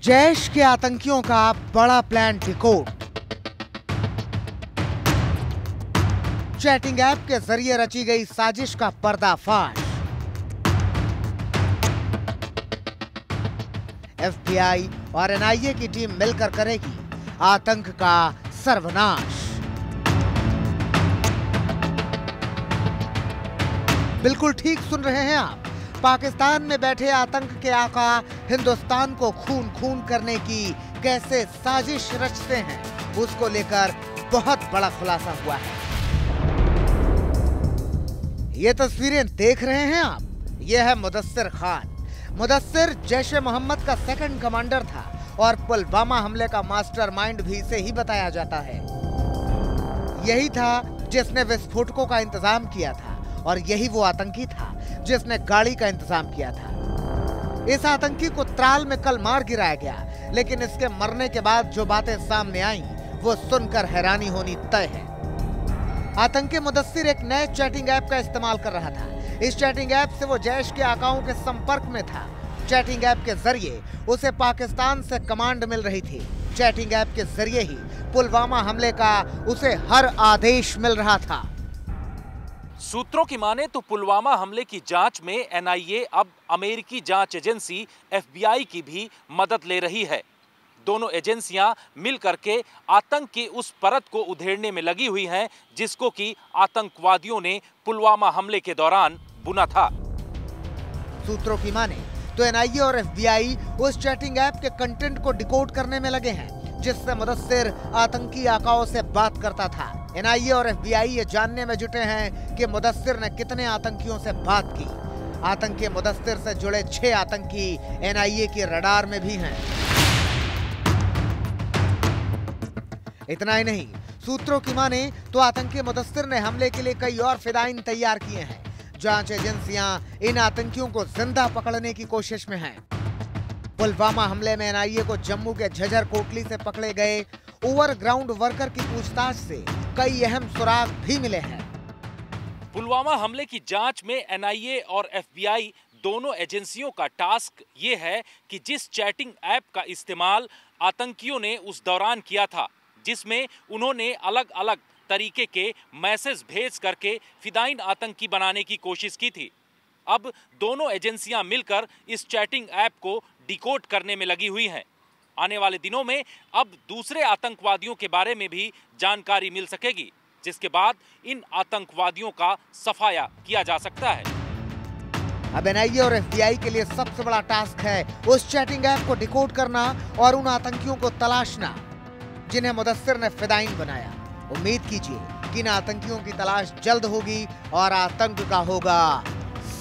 जैश के आतंकियों का बड़ा प्लान डिकोड। चैटिंग ऐप के जरिए रची गई साजिश का पर्दाफाश। एफबीआई और एनआईए की टीम मिलकर करेगी आतंक का सर्वनाश। बिल्कुल ठीक सुन रहे हैं आप। पाकिस्तान में बैठे आतंक के आका हिंदुस्तान को खून खून करने की कैसे साजिश रचते हैं, उसको लेकर बहुत बड़ा खुलासा हुआ है। ये तस्वीरें देख रहे हैं आप, ये है मुदस्सिर खान। मुदस्सिर जैश ए मोहम्मद का सेकंड कमांडर था और पुलवामा हमले का मास्टरमाइंड भी इसे ही बताया जाता है। यही था जिसने विस्फोटकों का इंतजाम किया था और यही वो आतंकी था जिसने गाड़ी का इंतजाम किया था। इस आतंकी को त्राल में कल मार गिराया गया, लेकिन इसके मरने के बाद जो बातें सामने आईं, वो सुनकर हैरानी होनी तय है। आतंकी मुदस्सिर एक नए चैटिंग ऐप का इस्तेमाल कर रहा था। इस चैटिंग ऐप से वो जैश के आकाओं के संपर्क में था। चैटिंग ऐप के जरिए उसे पाकिस्तान से कमांड मिल रही थी। चैटिंग ऐप के जरिए ही पुलवामा हमले का उसे हर आदेश मिल रहा था। सूत्रों की माने तो पुलवामा हमले की जांच में एनआईए अब अमेरिकी जांच एजेंसी एफबीआई की भी मदद ले रही है। दोनों एजेंसियां मिलकर के आतंक की उस परत को उधेड़ने में लगी हुई हैं जिसको कि आतंकवादियों ने पुलवामा हमले के दौरान बुना था। सूत्रों की माने तो एनआईए और एफबीआई उस चैटिंग ऐप के कंटेंट को डिकोड करने में लगे हैं जिससे मुदस्सिर आतंकी आकाओं से बात करता था। एनआईए और एफबीआई ये जानने में जुटे हैं कि मुदस्सिर ने कितने आतंकियों से बात की। आतंकी मुदस्सिर से जुड़े 6 आतंकी एनआईए की रडार में भी हैं। इतना ही नहीं, सूत्रों की माने तो आतंकी मुदस्सिर ने हमले के लिए कई और फिदाइन तैयार किए हैं। जांच एजेंसियां इन आतंकियों को जिंदा पकड़ने की कोशिश में हैं। पुलवामा हमले में एनआईए को जम्मू के झज्जर कोटली से पकड़े गए ओवरग्राउंड वर्कर की पूछताछ से कई अहम सुराग भी मिले हैं। पुलवामा हमले की जांच में एनआईए और एफबीआई दोनों एजेंसियों का टास्क ये है कि जिस चैटिंग ऐप का इस्तेमाल आतंकियों ने उस दौरान किया था, जिसमें उन्होंने अलग अलग तरीके के मैसेज भेज करके फिदाइन आतंकी बनाने की कोशिश की थी, अब दोनों एजेंसियां मिलकर इस चैटिंग ऐप को डिकोड करने में लगी हुई हैं। आने वाले दिनों में अब दूसरे आतंकवादियों के बारे में भी जानकारी मिल सकेगी, जिसके बाद इन आतंकवादियों का सफाया किया जा सकता है। अब एनआईए और एफबीआई के लिए सबसे बड़ा टास्क है उस चैटिंग ऐप को डिकोड करना और उन आतंकियों को तलाशना जिन्हें मुदस्सिर ने फिदाइन बनाया। उम्मीद कीजिए कि इन आतंकियों की तलाश जल्द होगी और आतंक का होगा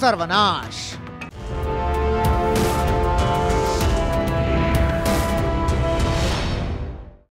सर्वनाश।